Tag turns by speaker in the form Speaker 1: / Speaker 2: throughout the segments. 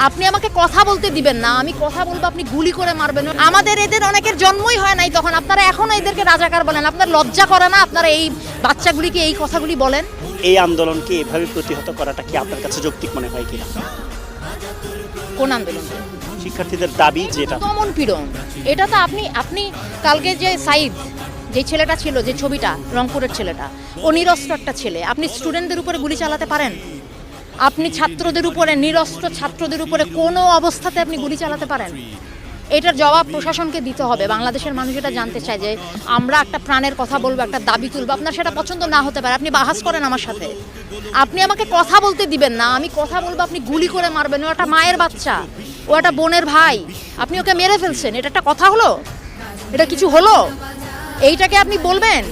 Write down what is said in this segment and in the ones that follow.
Speaker 1: আপনি আমাকে কথা বলতে দিবেন না, আমি কথা বলবো আপনি গুলি করে মারবেন। আমাদের এদের অনেকের জন্মই হয় নাই, তখন আপনারা এখনো এদেরকে রাজাকার বলেন। আপনার লজ্জা করে না? আপনারা এই বাচ্চাগুলিকে এই কথাগুলি বলেন।
Speaker 2: এই আন্দোলনকে এভাবে প্রতিহত করাটা কি আপনার কাছে যৌক্তিক মনে হয় কিনা?
Speaker 1: কোন আন্দোলন?
Speaker 2: শিক্ষার্থীদের দাবি যেটা
Speaker 1: দমন পীড়ন, এটা তো আপনি কালকে যে সাইদ যে ছেলেটা ছিল, যে ছবিটা, রংপুরের ছেলেটা, ও নিরস্ত্র একটা ছেলে। আপনি স্টুডেন্টদের উপরে গুলি চালাতে পারেন? আপনি ছাত্রদের উপরে, নিরস্ত্র ছাত্রদের উপরে কোনো অবস্থাতে আপনি গুলি চালাতে পারেন? এটার জবাব প্রশাসনকে দিতে হবে। বাংলাদেশের মানুষ এটা জানতে চায় যে আমরা একটা প্রাণের কথা বলবো, একটা দাবি তুলবো। আপনার সেটা পছন্দ না হতে পারে, আপনি বাহাস করেন আমার সাথে, আপনি আমাকে কথা বলতে দিবেন না, আমি কথা বলবো আপনি গুলি করে মারবেন। ও একটা মায়ের বাচ্চা, ও একটা বোনের ভাই, আপনি ওকে মেরে ফেলছেন। এটা একটা কথা হলো? এটা কিছু হলো? এইটাকে আপনি বলবেন?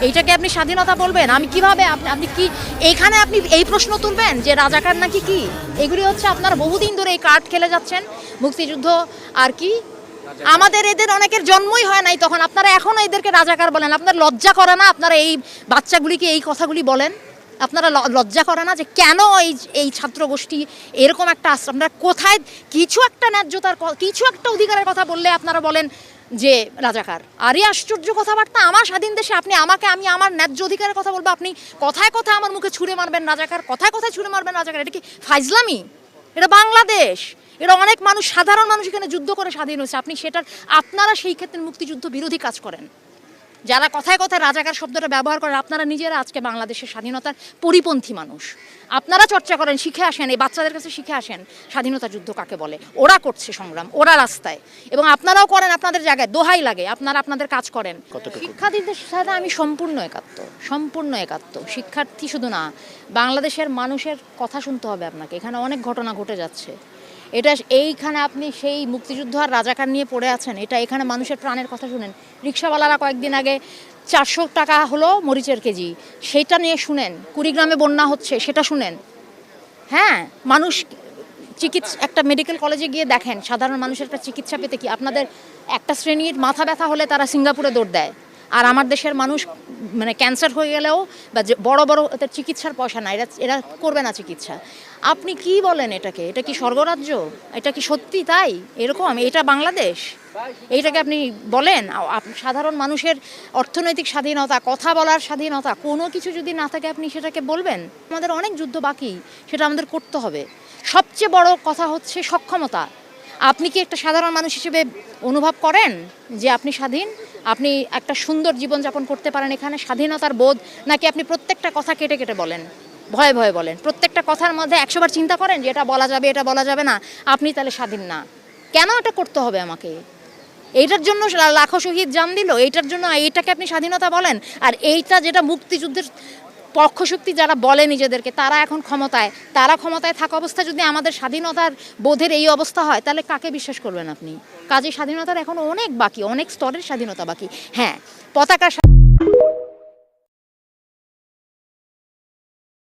Speaker 1: এইটাকে আপনি স্বাধীনতা বলবেন? আমি কিভাবে আপনি কি এইখানে আপনি এই প্রশ্ন তুলবেন যে রাজাকার নাকি কি? এগুলি হচ্ছে আপনারা বহুদিন ধরে এই কার্ড খেলে যাচ্ছেন। মুক্তিযুদ্ধ আর কি, আমাদের এদের অনেকের জন্মই হয় নাই, তখন আপনারা এখনো এদেরকে রাজাকার বলেন। আপনার লজ্জা করে না? আপনারা এই বাচ্চাগুলিকে এই কথাগুলি বলেন। আপনারা লজ্জা করে না যে কেন এই ছাত্র গোষ্ঠী এরকম একটা আশ্রম? আপনারা কোথায় কিছু একটা ন্যায্যতার, কিছু একটা অধিকারের কথা বললে আপনারা বলেন যে রাজাকার। আরে আশ্চর্য কথাবার্তা! আমার স্বাধীন দেশে আপনি আমাকে, আমি আমার ন্যায্য অধিকারের কথা বলবো, আপনি কথায় কথায় আমার মুখে ছুঁড়ে মারবেন রাজাকার, কথায় কথায় ছুঁড়ে মারবেন রাজাকার। এটা কি ফাইজলামি? এটা বাংলাদেশ, এটা অনেক মানুষ, সাধারণ মানুষ এখানে যুদ্ধ করে স্বাধীন হয়েছে। আপনারা সেই ক্ষেত্রে মুক্তিযুদ্ধ বিরোধী কাজ করেন। যারা কথায় কথায় রাজাকার শব্দটা ব্যবহার করেন, আপনারা নিজেরা আজকে বাংলাদেশের স্বাধীনতার পরিপন্থী মানুষ। আপনারা চর্চা করেন, শিখে আসেন, এই বাচ্চাদের কাছে শিখে আসেন স্বাধীনতা যুদ্ধ কাকে বলে। ওরা করছে সংগ্রাম, ওরা রাস্তায়, এবং আপনারাও করেন আপনাদের জায়গায়, দোহাই লাগে, আপনারা আপনাদের কাজ করেন। শিক্ষার্থীদের সাথে আমি সম্পূর্ণ একাত্ম। শিক্ষার্থী শুধু না, বাংলাদেশের মানুষের কথা শুনতে হবে আপনাকে। এখানে অনেক ঘটনা ঘটে যাচ্ছে। এইখানে আপনি সেই মুক্তিযুদ্ধ আর রাজাকার নিয়ে পড়ে আছেন। এখানে মানুষের প্রাণের কথা শুনেন। রিক্সাওয়ালারা কয়েকদিন আগে 400 টাকা হলো মরিচের কেজি, সেটা নিয়ে শুনেন। কুড়িগ্রামে বন্যা হচ্ছে, সেটা শুনেন। হ্যাঁ, মানুষ একটা মেডিকেল কলেজে গিয়ে দেখেন সাধারণ মানুষের একটা চিকিৎসা পেতে কি, আপনাদের একটা শ্রেণীর মাথা ব্যথা হলে তারা সিঙ্গাপুরে দৌড় দেয়, আর আমার দেশের মানুষ মানে ক্যান্সার হয়ে গেলেও বা বড় বড় চিকিৎসার পয়সা না, এরা করবে না চিকিৎসা। আপনি কি বলেন এটাকে? এটা কি স্বর্গরাজ্য? এটা কি সত্যি তাই এরকম? এটা বাংলাদেশ? এইটাকে আপনি বলেন? সাধারণ মানুষের অর্থনৈতিক স্বাধীনতা, কথা বলার স্বাধীনতা, কোনো কিছু যদি না থাকে আপনি সেটাকে বলবেন? আমাদের অনেক যুদ্ধ বাকি, সেটা আমাদের করতে হবে। সবচেয়ে বড় কথা হচ্ছে সক্ষমতা। আপনি কি একটা সাধারণ মানুষ হিসেবে অনুভব করেন যে আপনি স্বাধীন, আপনি একটা সুন্দর জীবনযাপন করতে পারেন এখানে, স্বাধীনতার বোধ? নাকি আপনি প্রত্যেকটা কথা কেটে কেটে বলেন, ভয়ে ভয়ে বলেন? প্রত্যেকটা কথার মধ্যে 100 বার চিন্তা করেন যে এটা বলা যাবে, এটা বলা যাবে না, আপনি তাহলে স্বাধীন না? কেন এটা করতে হবে আমাকে? এইটার জন্য লাখো শহীদ জান দিল, এইটার জন্য এইটাকে আপনি স্বাধীনতা বলেন? আর এইটা যেটা মুক্তিযুদ্ধের পক্ষশক্তি যারা বলে নিজেদেরকে, তারা এখন ক্ষমতায়, তারা ক্ষমতায় থাকা অবস্থায় যদি আমাদের স্বাধীনতার বোধের এই অবস্থা হয়, তাহলে কাকে বিশ্বাস করবেন আপনি? কাজে স্বাধীনতার এখন অনেক বাকি, অনেক স্তরের স্বাধীনতা বাকি। হ্যাঁ, পতাকার